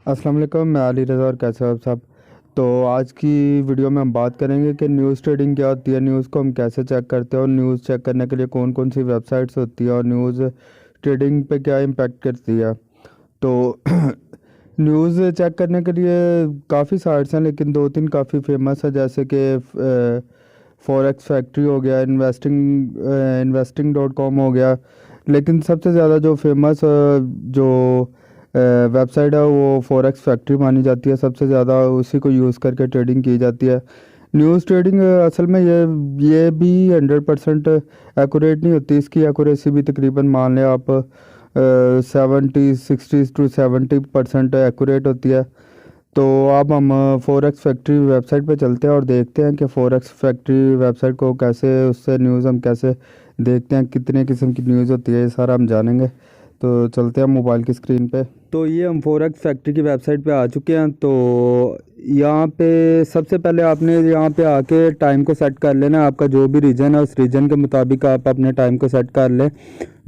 अस्सलाम वालेकुम। मैं अली रज़ा और कैसे हो आप सब। तो आज की वीडियो में हम बात करेंगे कि न्यूज़ ट्रेडिंग क्या होती है, न्यूज़ को हम कैसे चेक करते हैं और न्यूज़ चेक करने के लिए कौन कौन सी वेबसाइट्स होती है और न्यूज़ ट्रेडिंग पे क्या इम्पेक्ट करती है। तो न्यूज़ चेक करने के लिए काफ़ी साइट्स हैं, लेकिन दो तीन काफ़ी फेमस है, जैसे कि फॉरेक्स फैक्ट्री हो गया, इन्वेस्टिंग.com हो गया। लेकिन सबसे ज़्यादा जो फेमस जो वेबसाइट है वो फॉरेक्स फैक्ट्री मानी जाती है। सबसे ज़्यादा उसी को यूज़ करके ट्रेडिंग की जाती है। न्यूज़ ट्रेडिंग असल में ये भी 100% एक्यूरेट नहीं होती। इसकी एक्यूरेसी भी तकरीबन मान लें आप 60 टू 70% एक्यूरेट होती है। तो अब हम फॉरेक्स फैक्ट्री वेबसाइट पे चलते हैं और देखते हैं कि फॉरेक्स फैक्ट्री वेबसाइट को कैसे, उससे न्यूज़ हम कैसे देखते हैं, कितने किस्म की न्यूज़ होती है, ये सारा हम जानेंगे। तो चलते हैं मोबाइल की स्क्रीन पे। तो ये हम फॉरेक्स फैक्ट्री की वेबसाइट पे आ चुके हैं। तो यहाँ पे सबसे पहले आपने यहाँ पे आके टाइम को सेट कर लेना। आपका जो भी रीजन है उस रीजन के मुताबिक आप अपने टाइम को सेट कर लें।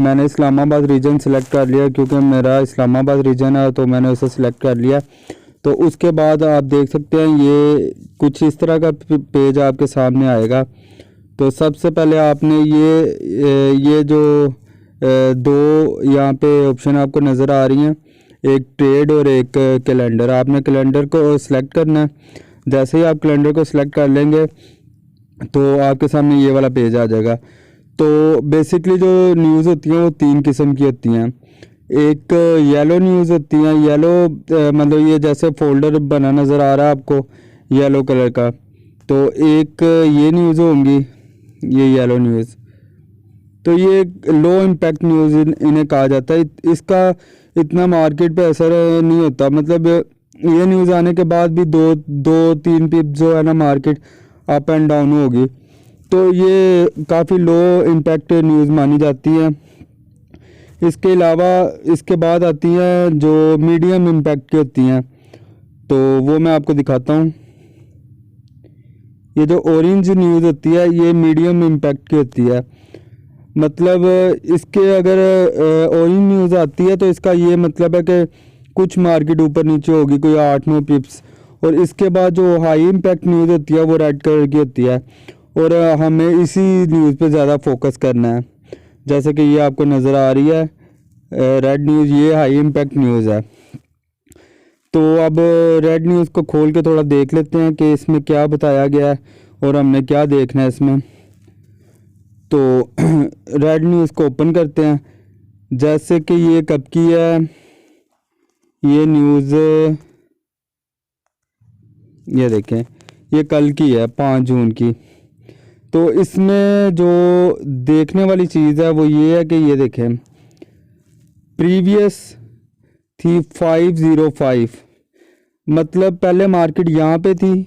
मैंने इस्लामाबाद रीजन सेलेक्ट कर लिया क्योंकि मेरा इस्लामाबाद रीजन है, तो मैंने उसे सिलेक्ट कर लिया। तो उसके बाद आप देख सकते हैं ये कुछ इस तरह का पेज आपके सामने आएगा। तो सबसे पहले आपने ये जो दो यहाँ पे ऑप्शन आपको नज़र आ रही हैं, एक ट्रेड और एक कैलेंडर। आपने कैलेंडर को सिलेक्ट करना है। जैसे ही आप कैलेंडर को सिलेक्ट कर लेंगे तो आपके सामने ये वाला पेज आ जाएगा। तो बेसिकली जो न्यूज़ होती हैं वो तीन किस्म की होती हैं। एक येलो न्यूज़ होती है। येलो मतलब ये जैसे फोल्डर बना नज़र आ रहा है आपको येलो कलर का। तो एक ये न्यूज़ होंगी, ये येलो न्यूज़। तो ये लो इम्पैक्ट न्यूज़ इन्हें कहा जाता है। इसका इतना मार्केट पे असर नहीं होता। मतलब ये न्यूज़ आने के बाद भी दो दो तीन पिप जो है ना मार्केट अप एंड डाउन होगी। तो ये काफ़ी लो इम्पैक्ट न्यूज़ मानी जाती है। इसके अलावा इसके बाद आती हैं जो मीडियम इम्पैक्ट की होती हैं। तो वो मैं आपको दिखाता हूँ। ये जो ऑरेंज न्यूज़ होती है ये मीडियम इम्पैक्ट की होती है। मतलब इसके अगर ऑरेंज न्यूज़ आती है तो इसका ये मतलब है कि कुछ मार्केट ऊपर नीचे होगी, कोई 8-9 पिप्स। और इसके बाद जो हाई इम्पैक्ट न्यूज़ होती है वो रेड कलर की होती है। और हमें इसी न्यूज़ पे ज़्यादा फोकस करना है। जैसे कि ये आपको नज़र आ रही है रेड न्यूज़, ये हाई इम्पैक्ट न्यूज़ है। तो अब रेड न्यूज़ को खोल के थोड़ा देख लेते हैं कि इसमें क्या बताया गया है और हमने क्या देखना है इसमें। तो रेड न्यूज़ को ओपन करते हैं। जैसे कि ये कब की है, ये न्यूज़ ये देखें, ये कल की है 5 जून की। तो इसमें जो देखने वाली चीज़ है वो ये है कि ये देखें प्रीवियस थी 505। मतलब पहले मार्केट यहाँ पे थी।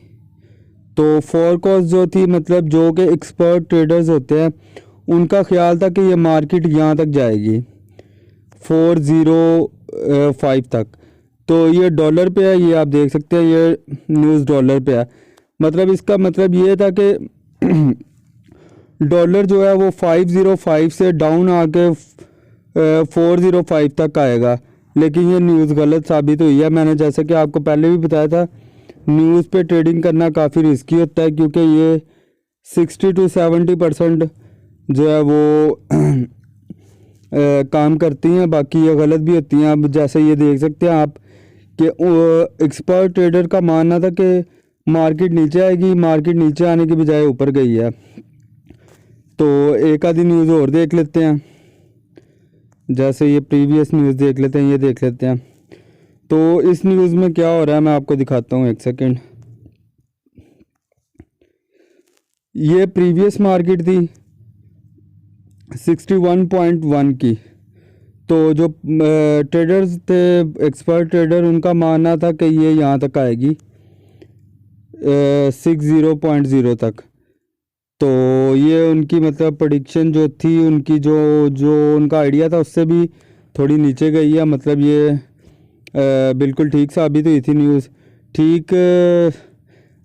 तो फोरकास्ट जो थी, मतलब जो कि एक्सपर्ट ट्रेडर्स होते हैं उनका ख्याल था कि ये मार्केट यहाँ तक जाएगी 405 तक। तो ये डॉलर पे है, ये आप देख सकते हैं, ये न्यूज़ डॉलर पे है। मतलब इसका मतलब ये था कि डॉलर जो है वो 505 से डाउन आके 405 तक आएगा। लेकिन ये न्यूज़ गलत साबित हुई है। मैंने जैसे कि आपको पहले भी बताया था, न्यूज़ पे ट्रेडिंग करना काफ़ी रिस्की होता है क्योंकि ये 60 टू 70% जो है वो काम करती हैं, बाकी ये गलत भी होती हैं। अब जैसे ये देख सकते हैं आप कि एक्सपर्ट ट्रेडर का मानना था कि मार्केट नीचे आएगी, मार्केट नीचे आने की बजाय ऊपर गई है। तो एक आधी न्यूज़ और देख लेते हैं। जैसे ये प्रीवियस न्यूज़ देख लेते हैं, ये देख लेते हैं। तो इस न्यूज़ में क्या हो रहा है मैं आपको दिखाता हूँ, एक सेकेंड। ये प्रीवियस मार्केट थी 61.1 की। तो जो ट्रेडर्स थे, एक्सपर्ट ट्रेडर, उनका मानना था कि ये यहाँ तक आएगी 60.0 तक। तो ये उनकी मतलब प्रेडिक्शन जो थी उनकी, जो जो उनका आइडिया था उससे भी थोड़ी नीचे गई है। मतलब ये बिल्कुल ठीक साबित हुई थी न्यूज़। ठीक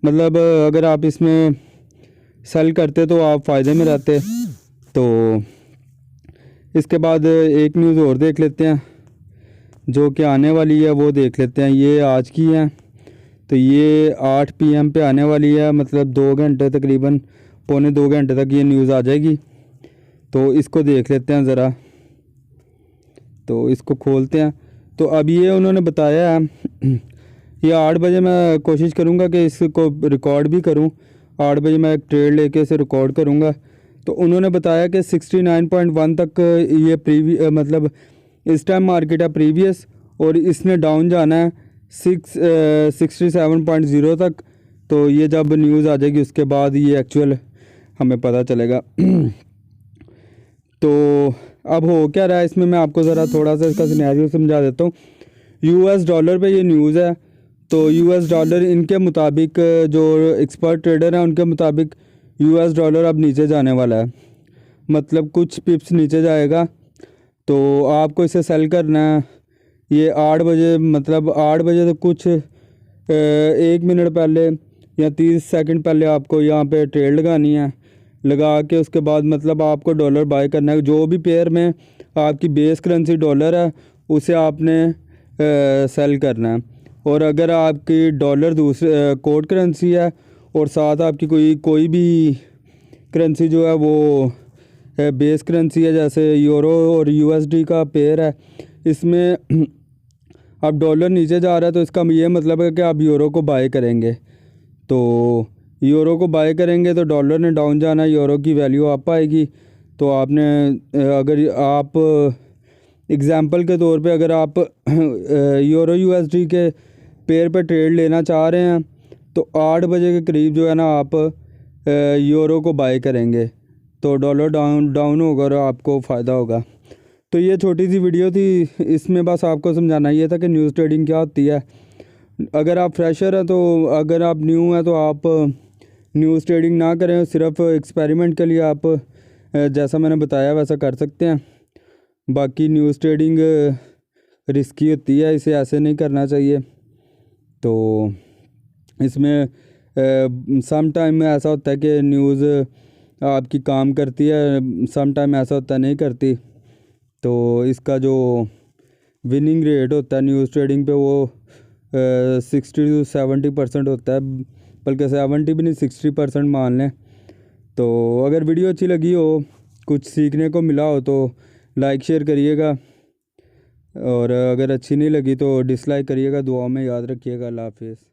मतलब अगर आप इसमें सेल करते तो आप फ़ायदे में रहते। तो इसके बाद एक न्यूज़ और देख लेते हैं। जो कि आने वाली है वो देख लेते हैं। ये आज की है, तो ये 8 PM पे आने वाली है, मतलब 2 घंटे, तकरीबन पौने 2 घंटे तक ये न्यूज़ आ जाएगी। तो इसको देख लेते हैं ज़रा, तो इसको खोलते हैं। तो अब ये उन्होंने बताया है ये 8 बजे मैं कोशिश करूँगा कि इसको रिकॉर्ड भी करूँ। 8 बजे मैं एक ट्रेड लेके इसे रिकॉर्ड करूँगा। तो उन्होंने बताया कि 69.1 तक ये मतलब इस टाइम मार्केट है प्रीवियस, और इसने डाउन जाना है 67.0 तक। तो ये जब न्यूज़ आ जाएगी उसके बाद ये एक्चुअल हमें पता चलेगा। तो अब हो क्या रहा है इसमें, मैं आपको ज़रा थोड़ा सा इसका सिनेरियो समझा देता हूँ। US डॉलर पे ये न्यूज़ है। तो US डॉलर इनके मुताबिक, जो एक्सपर्ट ट्रेडर हैं उनके मुताबिक US डॉलर अब नीचे जाने वाला है, मतलब कुछ पिप्स नीचे जाएगा। तो आपको इसे सेल करना है। ये 8 बजे, मतलब 8 बजे तो कुछ 1 मिनट पहले या 30 सेकंड पहले आपको यहाँ पे ट्रेड लगानी है। लगा के उसके बाद मतलब आपको डॉलर बाय करना है। जो भी पेयर में आपकी बेस करेंसी डॉलर है उसे आपने सेल करना है। और अगर आपकी डॉलर दूसरे कोड करेंसी है और साथ आपकी कोई भी करेंसी जो है वो बेस करेंसी है, जैसे यूरो और USD का पेयर है, इसमें अब डॉलर नीचे जा रहा है तो इसका ये मतलब है कि आप यूरो को बाय करेंगे। तो यूरो को बाय करेंगे तो डॉलर ने डाउन जाना, यूरो की वैल्यू अप आएगी। तो आपने अगर आप एग्ज़ाम्पल के तौर पे अगर आप यूरो USD के पेयर पे ट्रेड लेना चाह रहे हैं तो 8 बजे के करीब जो है ना आप यूरो को बाय करेंगे, तो डॉलर डाउन होगा और आपको फ़ायदा होगा। तो ये छोटी सी वीडियो थी, इसमें बस आपको समझाना ये था कि न्यूज़ ट्रेडिंग क्या होती है। अगर आप फ्रेशर हैं, तो अगर आप न्यू हैं तो आप न्यूज़ ट्रेडिंग ना करें, सिर्फ एक्सपेरिमेंट के लिए आप जैसा मैंने बताया वैसा कर सकते हैं। बाकी न्यूज़ ट्रेडिंग रिस्की होती है, इसे ऐसे नहीं करना चाहिए। तो इसमें सम टाइम में ऐसा होता है कि न्यूज़ आपकी काम करती है, सम टाइम ऐसा होता है नहीं करती। तो इसका जो विनिंग रेट होता है न्यूज़ ट्रेडिंग पे वो 60 to 70% होता है, बल्कि 70 भी नहीं, 60% मान लें। तो अगर वीडियो अच्छी लगी हो, कुछ सीखने को मिला हो, तो लाइक शेयर करिएगा, और अगर अच्छी नहीं लगी तो डिसलाइक करिएगा। दुआ में याद रखिएगा। अल्लाह हाफिज़।